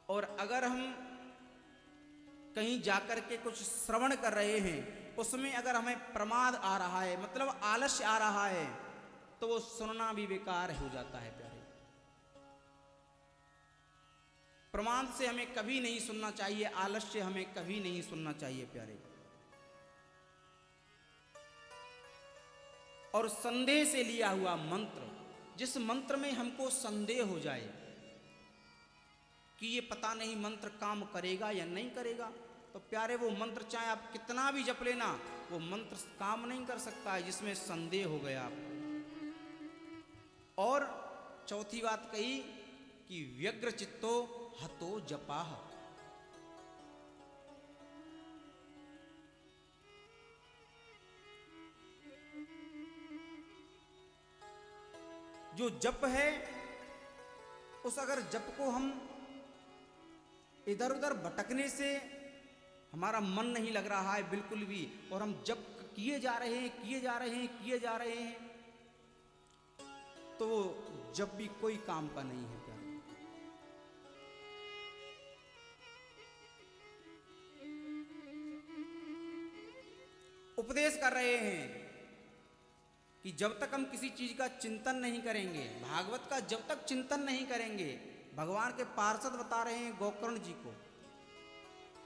और अगर हम कहीं जाकर के कुछ श्रवण कर रहे हैं, उसमें अगर हमें प्रमाद आ रहा है, मतलब आलस्य आ रहा है, तो वो सुनना भी बेकार हो जाता है प्यारे। प्रमाद से हमें कभी नहीं सुनना चाहिए, आलस्य हमें कभी नहीं सुनना चाहिए प्यारे। और संदेह से लिया हुआ मंत्र, जिस मंत्र में हमको संदेह हो जाए कि ये पता नहीं मंत्र काम करेगा या नहीं करेगा, तो प्यारे वो मंत्र चाहे आप कितना भी जप लेना, वो मंत्र काम नहीं कर सकता है जिसमें संदेह हो गया आपको। और चौथी बात कही कि व्यग्र चित्तो हतो जपाह। जो जप है, उस अगर जप को हम इधर उधर भटकने से हमारा मन नहीं लग रहा है बिल्कुल भी, और हम जप किए जा रहे हैं किए जा रहे हैं किए जा रहे हैं, तो वो जप भी कोई काम का नहीं है प्यारे। उपदेश कर रहे हैं कि जब तक हम किसी चीज का चिंतन नहीं करेंगे, भागवत का जब तक चिंतन नहीं करेंगे, भगवान के पार्षद बता रहे हैं गोकर्ण जी को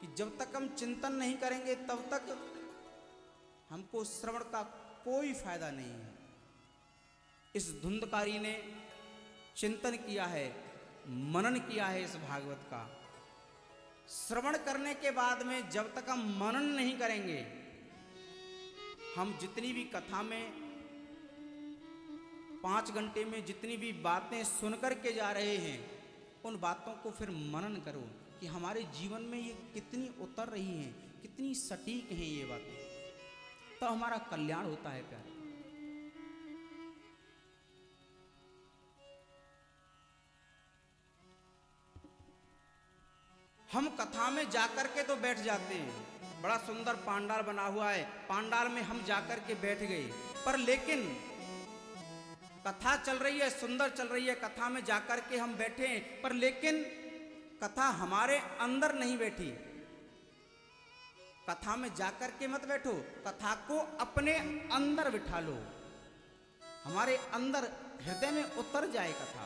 कि जब तक हम चिंतन नहीं करेंगे तब तक हमको श्रवण का कोई फायदा नहीं है। इस धुंधकारी ने चिंतन किया है, मनन किया है इस भागवत का। श्रवण करने के बाद में जब तक हम मनन नहीं करेंगे, हम जितनी भी कथा में 5 घंटे में जितनी भी बातें सुनकर के जा रहे हैं, उन बातों को फिर मनन करो कि हमारे जीवन में ये कितनी उतर रही हैं, कितनी सटीक हैं ये बातें, तो हमारा कल्याण होता है प्यारे। हम कथा में जाकर के तो बैठ जाते हैं, बड़ा सुंदर पांडाल बना हुआ है, पांडाल में हम जाकर के बैठ गए, पर लेकिन कथा चल रही है, सुंदर चल रही है, कथा में जाकर के हम बैठे, पर लेकिन कथा हमारे अंदर नहीं बैठी। कथा में जाकर के मत बैठो, कथा को अपने अंदर बिठा लो, हमारे अंदर हृदय में उतर जाए कथा।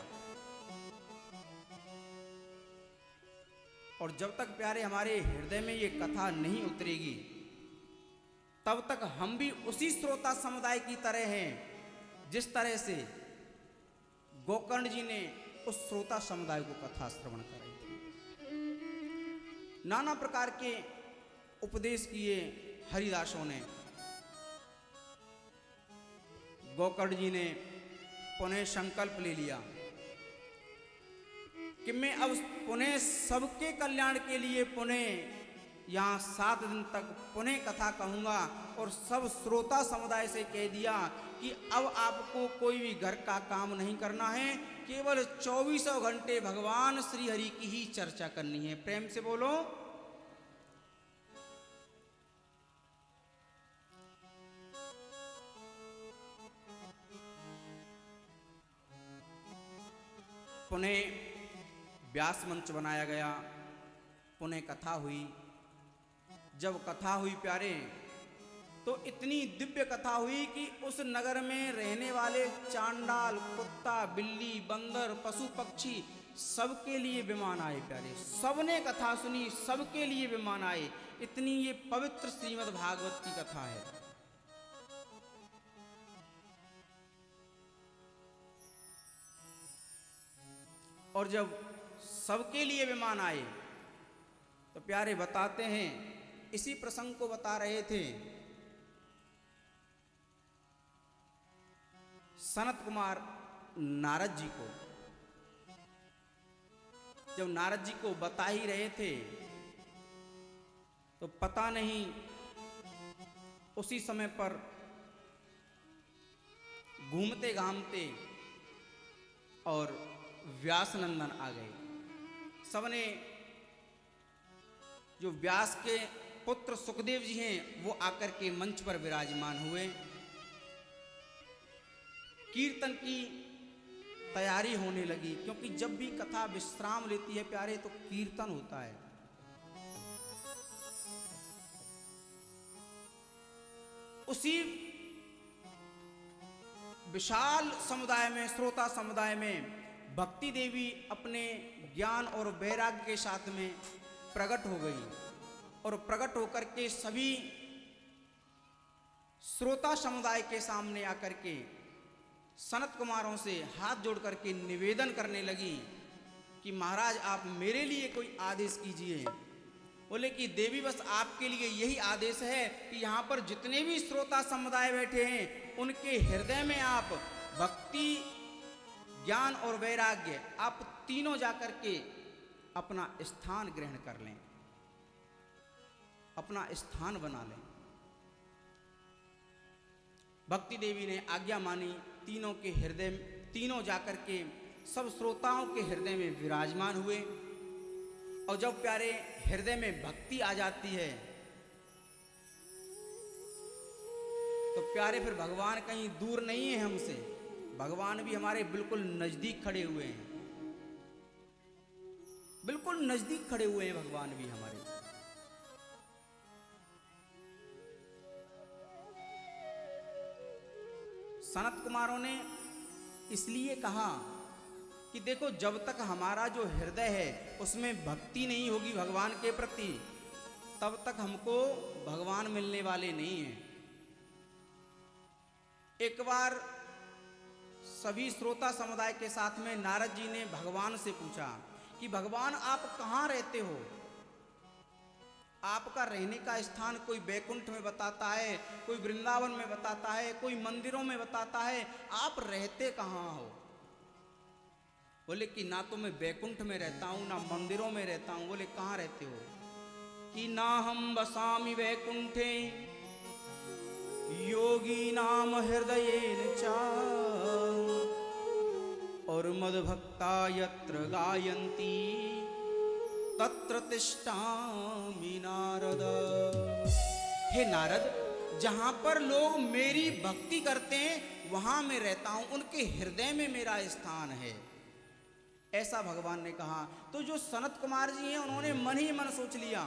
और जब तक प्यारे हमारे हृदय में ये कथा नहीं उतरेगी, तब तक हम भी उसी श्रोता समुदाय की तरह हैं जिस तरह से गोकर्ण जी ने उस श्रोता समुदाय को कथा श्रवण कराई थी। नाना प्रकार के उपदेश किए हरिदासों ने। गोकर्ण जी ने पुनः संकल्प ले लिया कि मैं अब पुनः सबके कल्याण के लिए पुनः यहाँ 7 दिन तक पुनः कथा कहूँगा, और सब श्रोता समुदाय से कह दिया कि अब आपको कोई भी घर का काम नहीं करना है, केवल 24 घंटे भगवान श्री हरि की ही चर्चा करनी है। प्रेम से बोलो। पुनः व्यास मंच बनाया गया, पुनः कथा हुई। जब कथा हुई प्यारे, तो इतनी दिव्य कथा हुई कि उस नगर में रहने वाले चांडाल, कुत्ता, बिल्ली, बंदर, पशु पक्षी सबके लिए विमान आए प्यारे। सबने कथा सुनी, सबके लिए विमान आए। इतनी ये पवित्र श्रीमद् भागवत की कथा है। और जब सबके लिए विमान आए, तो प्यारे बताते हैं, इसी प्रसंग को बता रहे थे सनत कुमार नारद जी को। जब नारद जी को बता ही रहे थे, तो पता नहीं उसी समय पर घूमते घामते और व्यासनंदन आ गए। सबने, जो व्यास के पुत्र सुखदेव जी हैं, वो आकर के मंच पर विराजमान हुए। कीर्तन की तैयारी होने लगी, क्योंकि जब भी कथा विश्राम लेती है प्यारे तो कीर्तन होता है। उसी विशाल समुदाय में, श्रोता समुदाय में भक्ति देवी अपने ज्ञान और वैराग्य के साथ में प्रकट हो गई और प्रकट होकर के सभी श्रोता समुदाय के सामने आकर के सनत कुमारों से हाथ जोड़ करके निवेदन करने लगी कि महाराज आप मेरे लिए कोई आदेश कीजिए। बोले कि देवी बस आपके लिए यही आदेश है कि यहाँ पर जितने भी श्रोता समुदाय बैठे हैं उनके हृदय में आप भक्ति, ज्ञान और वैराग्य आप तीनों जाकर के अपना स्थान ग्रहण कर लें, अपना स्थान बना लें। भक्ति देवी ने आज्ञा मानी, तीनों के हृदय, तीनों जाकर के सब श्रोताओं के हृदय में विराजमान हुए। और जब प्यारे हृदय में भक्ति आ जाती है तो प्यारे फिर भगवान कहीं दूर नहीं है हमसे, भगवान भी हमारे बिल्कुल नजदीक खड़े हुए हैं, बिल्कुल नजदीक खड़े हुए हैं भगवान भी हमारे। सनत कुमारों ने इसलिए कहा कि देखो जब तक हमारा जो हृदय है उसमें भक्ति नहीं होगी भगवान के प्रति, तब तक हमको भगवान मिलने वाले नहीं हैं। एक बार सभी श्रोता समुदाय के साथ में नारद जी ने भगवान से पूछा कि भगवान आप कहाँ रहते हो? आपका रहने का स्थान कोई बैकुंठ में बताता है, कोई वृंदावन में बताता है, कोई मंदिरों में बताता है, आप रहते कहाँ हो? बोले कि ना तो मैं बैकुंठ में रहता हूँ ना मंदिरों में रहता हूँ। बोले कहाँ रहते हो? कि ना हम बसामि वैकुंठे योगी नाम हृदयेन च और मद्भक्ता यत्र गायन्ति तत्र तिष्ठामि नारद। हे नारद, जहां पर लोग मेरी भक्ति करते हैं वहां मैं रहता हूं, उनके हृदय में मेरा स्थान है, ऐसा भगवान ने कहा। तो जो सनत कुमार जी हैं उन्होंने मन ही मन सोच लिया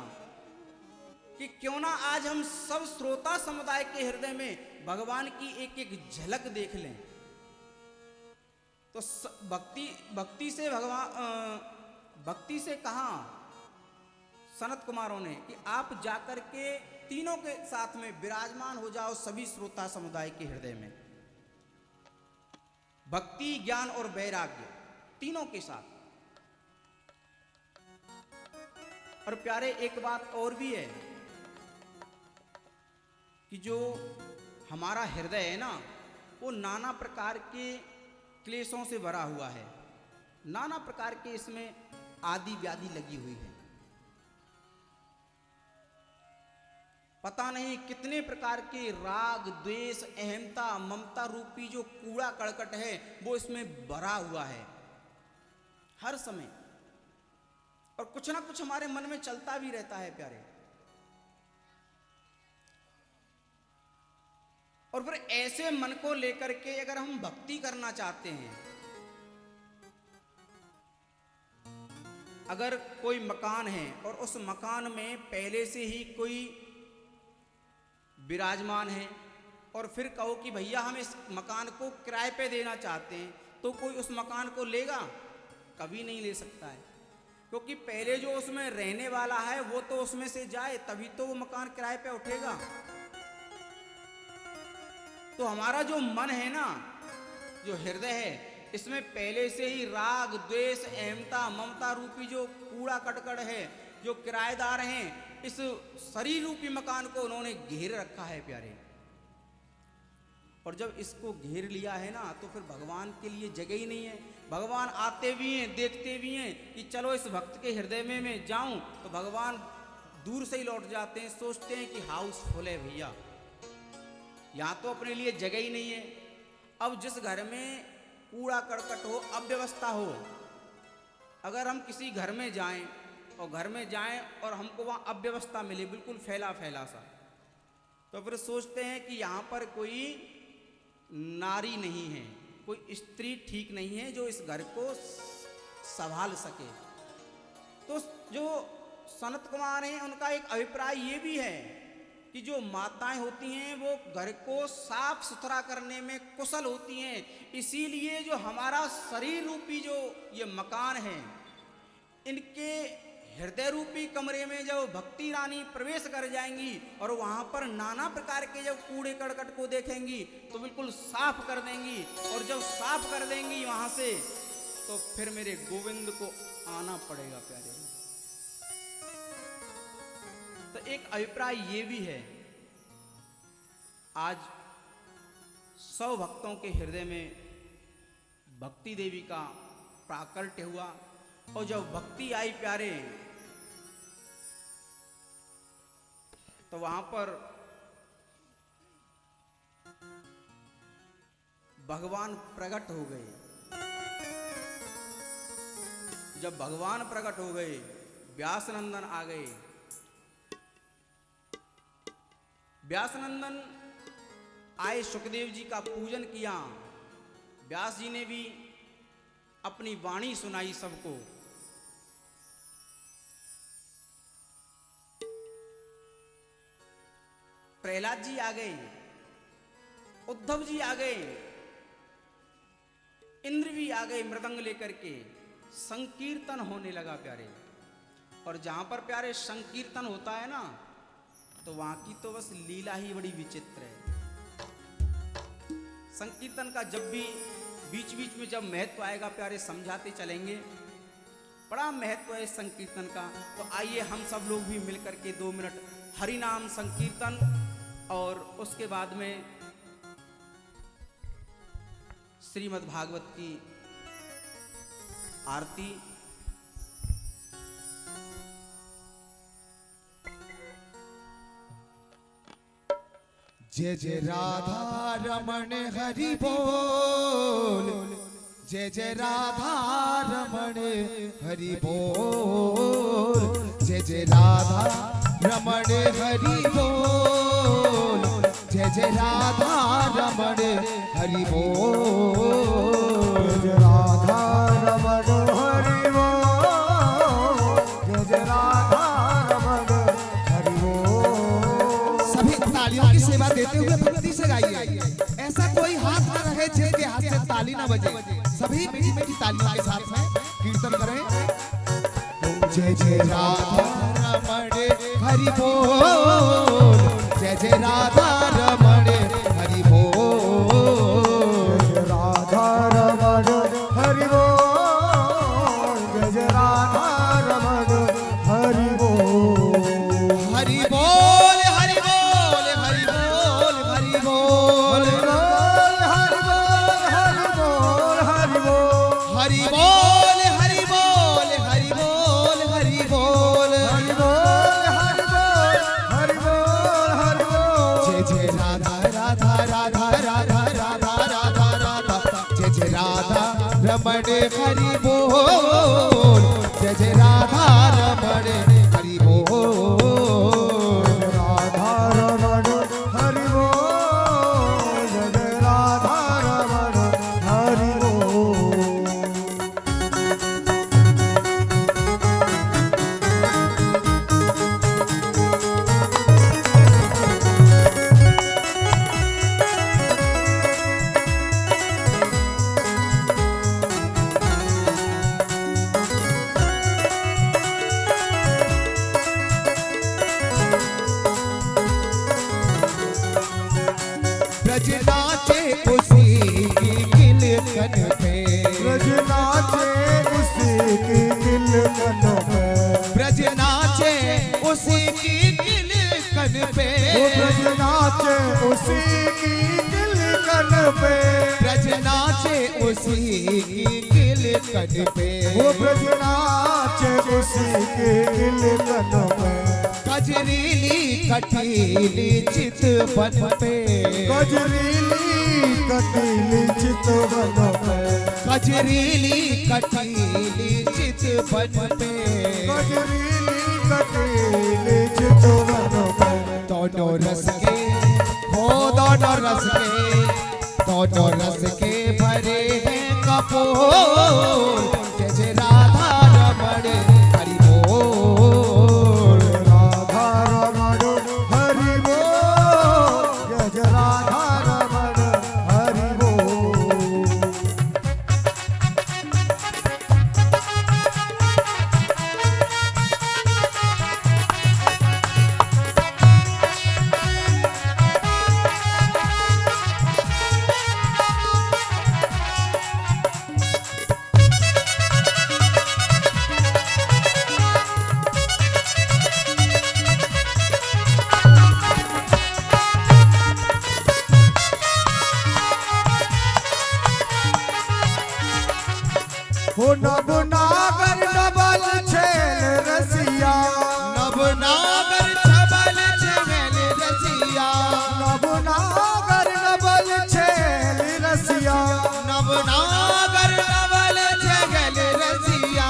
कि क्यों ना आज हम सब श्रोता समुदाय के हृदय में भगवान की एक एक झलक देख लें। तो भक्ति से कहा सनत कुमारों ने कि आप जाकर के तीनों के साथ में विराजमान हो जाओ सभी श्रोता समुदाय के हृदय में, भक्ति, ज्ञान और वैराग्य तीनों के साथ। और प्यारे एक बात और भी है कि जो हमारा हृदय है ना वो नाना प्रकार के क्लेशों से भरा हुआ है, नाना प्रकार के इसमें आदि व्याधि लगी हुई है। पता नहीं कितने प्रकार के राग, द्वेष, अहंता, ममता रूपी जो कूड़ा कड़कट है वो इसमें भरा हुआ है हर समय, और कुछ ना कुछ हमारे मन में चलता भी रहता है प्यारे। और फिर ऐसे मन को लेकर के अगर हम भक्ति करना चाहते हैं, अगर कोई मकान है और उस मकान में पहले से ही कोई विराजमान है और फिर कहो कि भैया हम इस मकान को किराए पे देना चाहते हैं, तो कोई उस मकान को लेगा? कभी नहीं ले सकता है, क्योंकि पहले जो उसमें रहने वाला है वो तो उसमें से जाए तभी तो वो मकान किराए पे उठेगा। तो हमारा जो मन है ना, जो हृदय है, इसमें पहले से ही राग, द्वेष, अहमता, ममता रूपी जो कूड़ा कटकट है, जो किराएदार हैं, इस शरीर रूपी मकान को उन्होंने घेर रखा है प्यारे। और जब इसको घेर लिया है ना तो फिर भगवान के लिए जगह ही नहीं है। भगवान आते भी हैं, देखते भी हैं कि चलो इस भक्त के हृदय में मैं जाऊं, तो भगवान दूर से ही लौट जाते हैं, सोचते हैं कि हाउस फुल है भैया, यहाँ तो अपने लिए जगह ही नहीं है। अब जिस घर में कूड़ा करकट हो, अव्यवस्था हो, अगर हम किसी घर में जाएं और हमको वहाँ अव्यवस्था मिले, बिल्कुल फैला फैला सा, तो फिर सोचते हैं कि यहाँ पर कोई नारी नहीं है, कोई स्त्री ठीक नहीं है जो इस घर को संभाल सके। तो जो सनत कुमार हैं उनका एक अभिप्राय ये भी है कि जो माताएं होती हैं वो घर को साफ सुथरा करने में कुशल होती हैं। इसीलिए जो हमारा शरीर रूपी जो ये मकान है, इनके हृदय रूपी कमरे में जब भक्ति रानी प्रवेश कर जाएंगी और वहाँ पर नाना प्रकार के जब कूड़े करकट को देखेंगी तो बिल्कुल साफ कर देंगी। और जब साफ कर देंगी वहाँ से तो फिर मेरे गोविंद को आना पड़ेगा प्यारे। तो एक अभिप्राय ये भी है, आज 100 भक्तों के हृदय में भक्ति देवी का प्राकट्य हुआ और जब भक्ति आई प्यारे तो वहां पर भगवान प्रकट हो गए। जब भगवान प्रकट हो गए, व्यासनंदन आ गए। व्यासनंदन आए, सुखदेव जी का पूजन किया। व्यास जी ने भी अपनी वाणी सुनाई सबको। प्रहलाद जी आ गए, उद्धव जी आ गए, इंद्र भी आ गए मृदंग लेकर के। संकीर्तन होने लगा प्यारे। और जहां पर प्यारे संकीर्तन होता है ना, तो वहां की तो बस लीला ही बड़ी विचित्र है। संकीर्तन का जब भी बीच बीच में जब महत्व आएगा प्यारे समझाते चलेंगे, बड़ा महत्व है संकीर्तन का। तो आइए हम सब लोग भी मिलकर के 2 मिनट हरि नाम संकीर्तन और उसके बाद में श्रीमद् भागवत की आरती। जय जय राधा रमण हरि बोल, जय जय राधा रमण हरि बोल, जय जय राधा रमण हरि बोल, जय जय राधा रमण हरि बोल, जय राधा रमण हरि बोल, जय जय राधा रमण हरि बोल। सभी तालियों की सेवा देते हुए भक्ति से गाइए। ऐसा कोई हाथ न रहे जिसके हाथ से ताली ना बजे। सभी मीठी मीठी तालियों के साथ में कीर्तन करें। जय जय राधा रमण हरि बोल, जय जय राधा रमण हरि बोल, जय राधा रमण हरि बोल, जय जय राधा रमण हरि बोल। हरि बोल हरि बोल हरि बोल हरि बोल, हरि बोल हरि बोल हरि बोल, हरि बोल हरि बोल हरि बोल हरि बोल, हरि बोल हरि बोल हरि बोल। जय जय राधा राधा राधा राधा राधा राधा राधा, जय जय राधा रमण हरि बोल, जय जय राधा रमण हरि बोल, राधा रमण हरि बोल, जय जय राधा रमण हरि बोल। ब्रज नाचे उसी की किलकन पे, ब्रज नाचे उसी की किलकन पे, ब्रज नाचे उसी की किलकन पे, ब्रज नाचे उसी की किलकन पे, ब्रज नाचे उसी की किलकन पे, वो ब्रज नाचे उसी की किलकन पे। कजरीली कटीली चितवन पे, कजरीली कटीली चितवन पे, कजरीली कटीली चितवन पे, कजरीली कटीली चितवन पे। दोनों रस के हो, दोनों रस के, दोनों रस के भरे बोल, जय जय राधा रमण हरि बोल। राधा रमण हरि बोल, जय जय राधा रमण हरि बोल। हो नभ नागर नबल छेल रसिया, नभ नागर छबल छेल रसिया, नभ नागर नबल छेल रसिया। नभ नागर नबल छेल रसिया।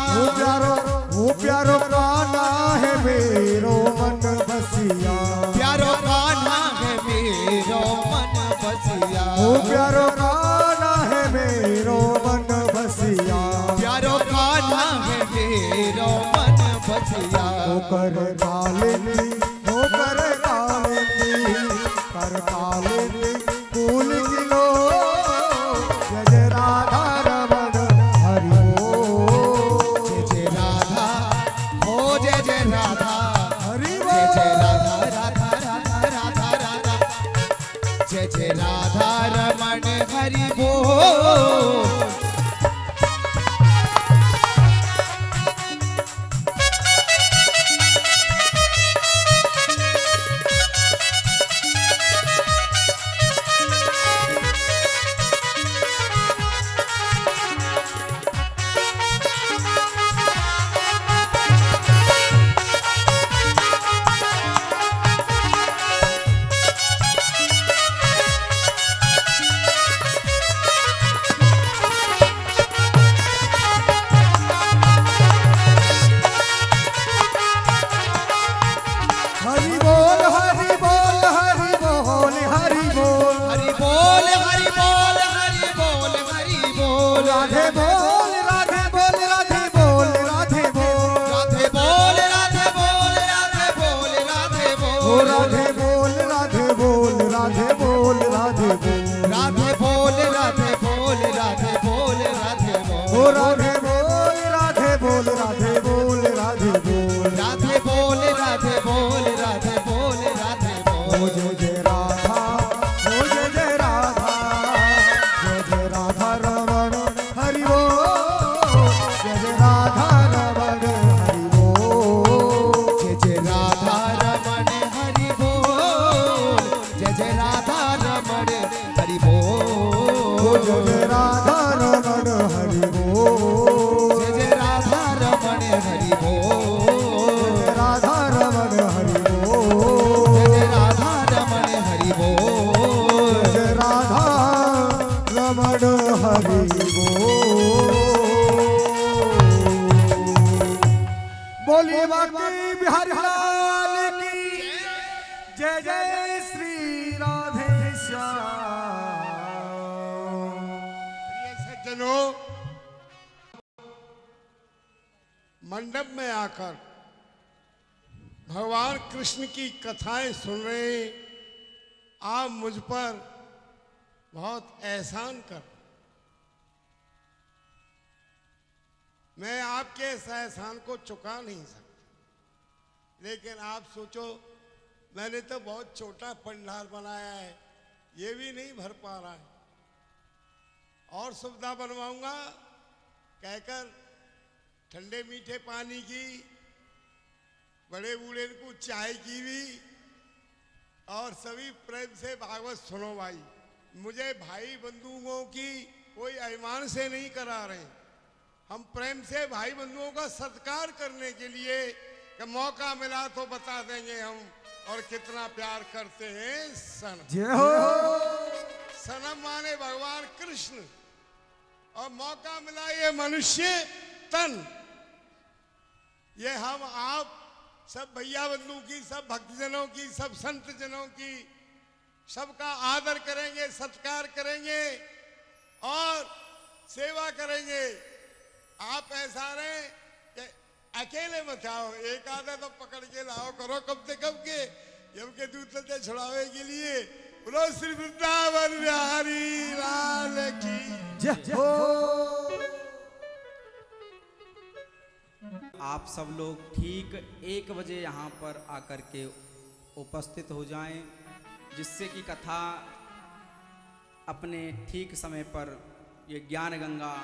ओ प्यारो कान्हा है मेरो मन बसिया, प्यारो कान्हा है मेरो मन बसिया। ओ प्यारो कान्हा है मेरो मन बसिया। प्यारो कान्हा है मेरो मन बसिया। ओ कर कालिंदी, ओ कर कालिंदी, कर कालिंदी फूल गिलो, जय जय राधा रमण हरि बोल। जय जय राधा, ओ जय जय राधा हरि जय जय बोल। राधा राधा राधा राधा राधा, जय जय राधा रमण हरि बोल। हरि बोल हरि बोल हरि बोल हरि बोल। हरि बोल हरि बोल हरि बोल हरि बोल। राधे बोल राधे बोल राधे बोल राधे बोल। राधे बोल राधे बोल राधे बोल राधे ओ बोल। राधे बोल राधे बोल राधे बोल राधे बोल। राधे बोल राधे बोल राधे बोल राधे ओ बोल। राधे बोल राधे बोल राधे बोल राधे बोल। राधे बोल राधे बोल राधे बोल राधे ओ बोल। जय जय राधा, ओ जय जय राधा, जय जय राधा रमण हरि बोल, जय जय राधा रमण हरि बोल। जय जय राधा रमण हरि बोल। जय जय राधा रमण हरि ओ बोल। जय जय राधा रमण हरि बोल। जय जय राधा रमण हरि बोल। राधा रमण हरि बोल। जय जय राधा रमण हरि बोल। जय राधा रमण हरि बोल। बोलिए बाकी बिहारी लाल की जय जय श्री राधे श्याम। प्रिय सज्जनों, मंडप में आकर भगवान कृष्ण की कथाएं सुन रहे हैं। आप मुझ पर बहुत एहसान कर, मैं आपके इस एहसान को चुका नहीं सकता। लेकिन आप सोचो, मैंने तो बहुत छोटा पंडाल बनाया है, ये भी नहीं भर पा रहा है। और सुविधा बनवाऊंगा कहकर ठंडे मीठे पानी की, बड़े बूढ़े को चाय की भी, और सभी प्रेम से भागवत सुनो भाई। मुझे भाई बंधुओं की कोई अभिमान से नहीं करा रहे, हम प्रेम से भाई बंधुओं का सत्कार करने के लिए कि मौका मिला तो बता देंगे हम और कितना प्यार करते हैं सनम। जय हो। सनम माने भगवान कृष्ण, और मौका मिला ये मनुष्य तन। ये हम आप सब भैया बंधु की, सब भक्तजनों की, सब संत जनों की, सबका आदर करेंगे, सत्कार करेंगे और सेवा करेंगे। आप ऐसा रहे कि अकेले मत आओ, एक आधा तो पकड़ के लाओ करो कब से कब के जब के दूध से छुड़ावे के लिए। बोलो श्री वृंदावन बिहारी लाल की जय हो। आप सब लोग ठीक 1 बजे यहाँ पर आकर के उपस्थित हो जाएं, जिससे कि कथा अपने ठीक समय पर ये ज्ञान गंगा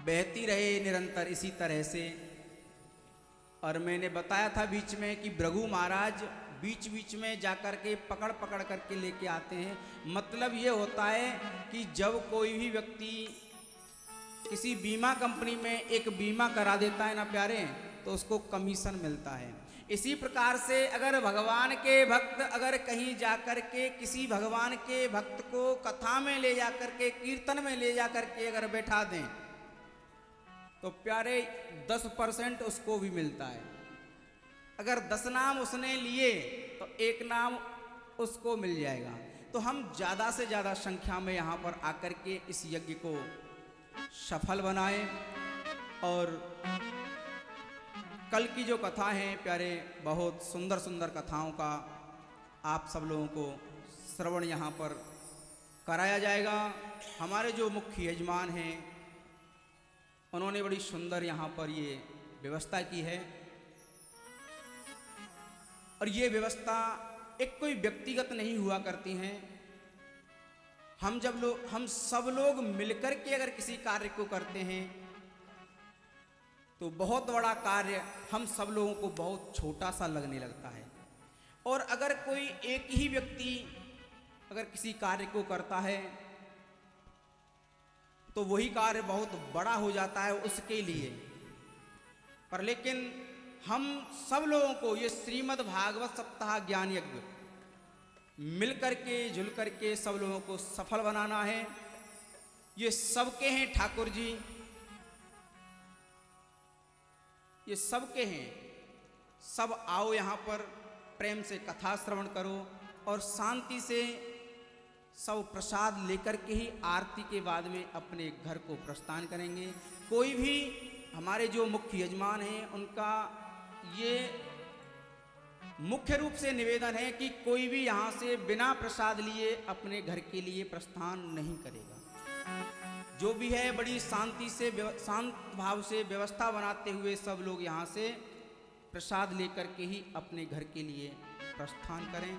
बहती रहे निरंतर इसी तरह से। और मैंने बताया था बीच में कि भृगु महाराज बीच बीच में जाकर के पकड़ पकड़ करके लेके आते हैं। मतलब ये होता है कि जब कोई भी व्यक्ति किसी बीमा कंपनी में एक बीमा करा देता है ना प्यारे, तो उसको कमीशन मिलता है। इसी प्रकार से अगर भगवान के भक्त अगर कहीं जाकर के किसी भगवान के भक्त को कथा में ले जाकर के कीर्तन में ले जाकर के अगर बैठा दें तो प्यारे 10% उसको भी मिलता है। अगर 10 नाम उसने लिए तो 1 नाम उसको मिल जाएगा। तो हम ज़्यादा से ज़्यादा संख्या में यहाँ पर आकर के इस यज्ञ को सफल बनाएं। और कल की जो कथा है प्यारे, बहुत सुंदर सुंदर कथाओं का आप सब लोगों को श्रवण यहाँ पर कराया जाएगा। हमारे जो मुख्य यजमान हैं उन्होंने बड़ी सुंदर यहाँ पर ये व्यवस्था की है। और ये व्यवस्था एक कोई व्यक्तिगत नहीं हुआ करती हैं। हम सब लोग मिलकर के अगर किसी कार्य को करते हैं तो बहुत बड़ा कार्य हम सब लोगों को बहुत छोटा सा लगने लगता है। और अगर कोई एक ही व्यक्ति अगर किसी कार्य को करता है तो वही कार्य बहुत बड़ा हो जाता है उसके लिए। पर लेकिन हम सब लोगों को ये श्रीमद् भागवत सप्ताह ज्ञान यज्ञ मिलकर के जुल कर के सब लोगों को सफल बनाना है। ये सबके हैं ठाकुर जी, ये सबके हैं। सब आओ यहाँ पर प्रेम से कथा श्रवण करो और शांति से सब प्रसाद लेकर के ही आरती के बाद में अपने घर को प्रस्थान करेंगे। कोई भी हमारे जो मुख्य यजमान हैं उनका ये मुख्य रूप से निवेदन है कि कोई भी यहाँ से बिना प्रसाद लिए अपने घर के लिए प्रस्थान नहीं करेगा। जो भी है बड़ी शांति से शांत भाव से व्यवस्था बनाते हुए सब लोग यहाँ से प्रसाद लेकर के ही अपने घर के लिए प्रस्थान करें।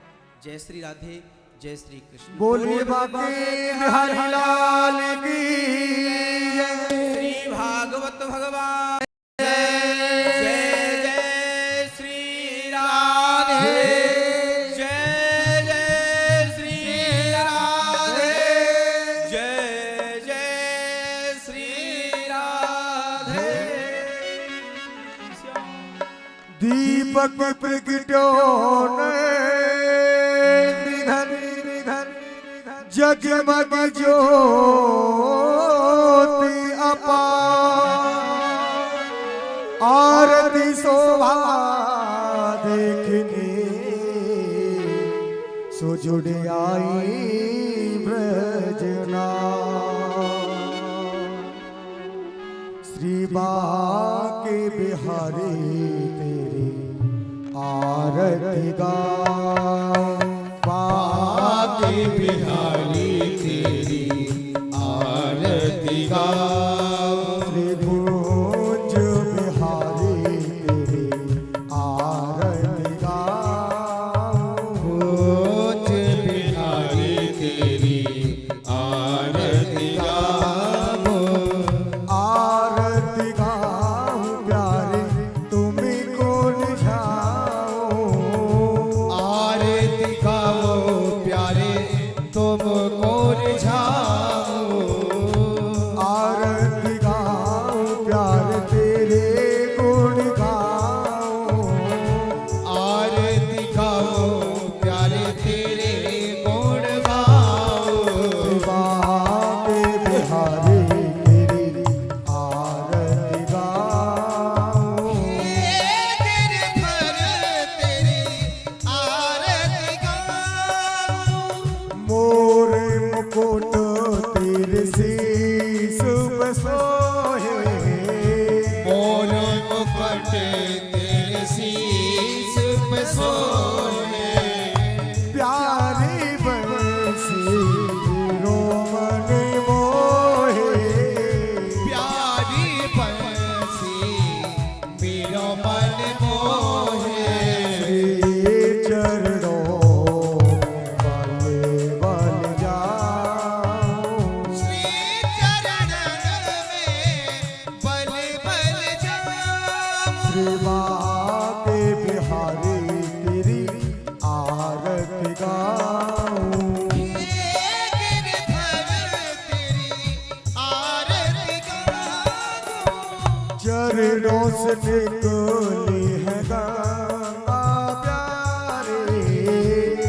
जय श्री राधे, जय श्री कृष्ण। बोलिए बाबा बिहारी लाल की जय। श्री भागवत भगवान जय जय श्री राधे, जय जय श्री राधे, जय जय श्री राधे। दीपक प्रगटो जगमग ज्योति अपार, आरती शोभा देखने सो जुड़ आई ब्रजना। श्री बाके बिहारी तेरी आरती गा, बाके बिहारी तेरी आरती गा। त्रिभुज बिहारी तेरी आरती गा, भुज बिहारी तेरी आरती गा। आरती गाऊं प्यारे तुम्हें को निझाओ, आरती गाओ प्यारे तुमको तेरे शीश पे सोए प्यारी बंसी रोमन मोहे प्यारी बंसी मेरो मन मोहे चरणों में बल जाऊं श्री चरणन में बल बल जाऊं श्री बाके बिहारी तेरी आरती गाऊं चरणों से निकली है गंगा प्यारे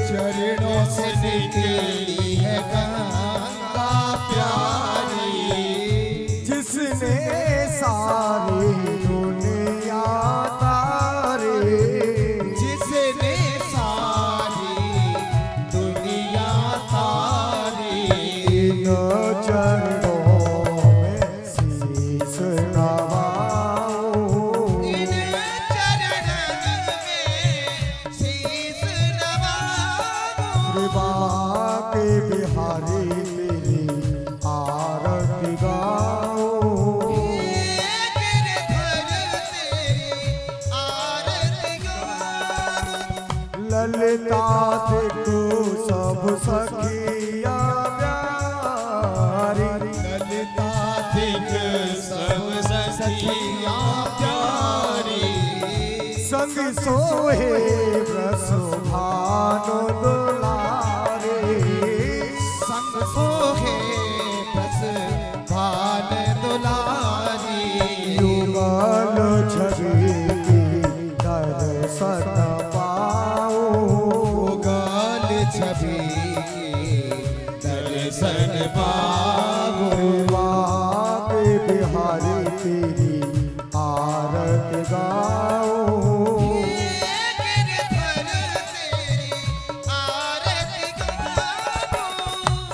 चरणों से निकली है गंगा प्यारी जिसने सारी दुनिया तारे जिसने सारी दुनिया तारी इन चरणों में शीश नवाऊं इन चरणन में शीश नवाऊं कृपा के बिहारी तेरी आरती गाऊं ललिता देखो सब सखिया प्यारी ललिता दिख सब सखिया प्यारी संग सोहे प्रसुभानु दुलारे संग सोहे प्रस भान दुलारी युगल छवि की दर्शन पाऊं गाल छवि दर्शन पावो कृपा के बिहारी तेरी आरती गाऊं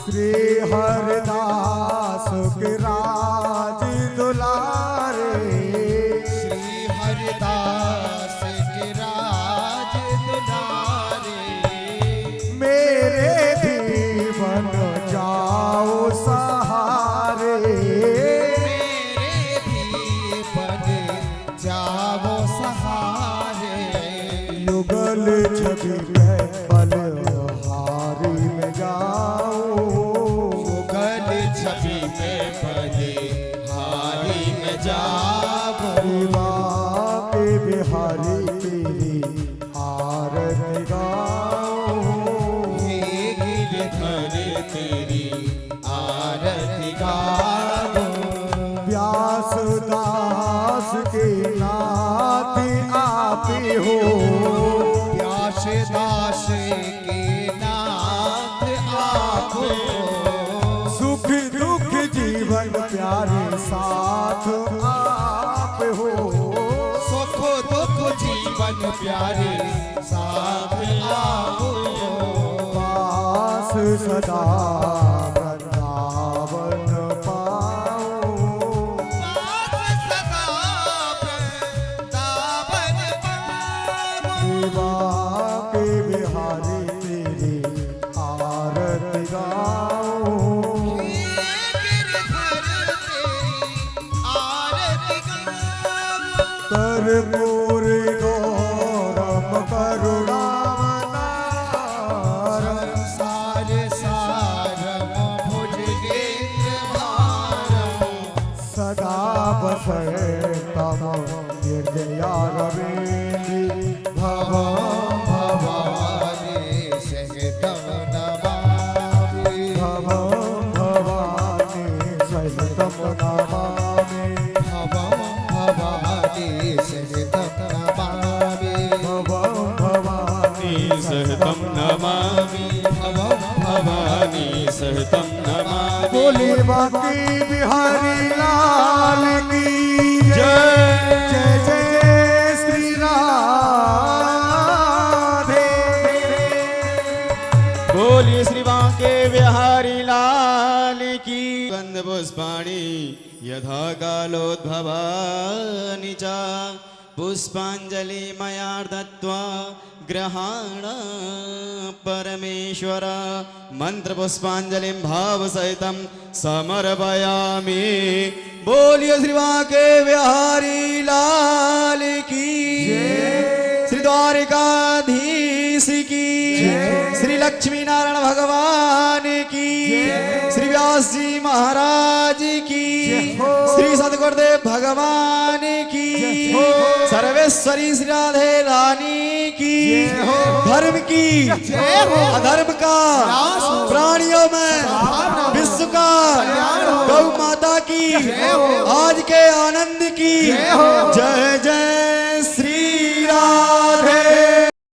श्री हरदास के राज दुलारे श्री हरिदास के राज दुलारे मेरे भी बन जाओ सहारे मेरे भी बन जावो सहारे युगल छवि में बलहारी में जाओ गल छवि में बने हारी में जावो कृपा के बिहारी तेरी आरती गाओ हे गिरधर तेरी आरती गावो व्यास दास के नाथ आप हो व्यास दास के नाथ आप हो सुख दुख जीवन प्यारे साथ आप हो सुख दुख जीवन प्यारे साथ आप हो पास सदा वृंदावन पाओ सदा वृंदावन पावो सेवा के बिहारी तेरी आरती गाओ गिरधर तेरी आरती गावो कर्पूर गौरम करुणावतार संसार सारम भुजगेन्द्र भारम सदा बसतम निर्दया रवेन्द्र भवम भवानी सहितम नमामि भवम भवानी सहितम नमामि भवं भवानी सहितं नमामि भवम भवानी सहितं नमामि भवं भवानी सहितं नमामि बोले बाकी बिहारी लाल की जय जय जय श्री राधे बोलिए श्री बांके बिहारी लाल की गंध पुष्पाणि यथा कालोद्भवानि च पुष्पांजलि मया दत्वा ग्रहाण परमेश्वर मंत्र पुष्पांजलिं भाव सहितं समर्पयामि। बोलिए श्री बांके बिहारी लाल की, श्री द्वारिकाधीश की, श्री लक्ष्मी नारायण भगवान की, श्री व्यास जी महाराज की, श्री सदगुरुदेव भगवान की, सर्वेश्वरी श्री राधे रानी की, धर्म की अधर्म का प्राणियों में विश्व का गौ माता की आज के आनंद की जय जय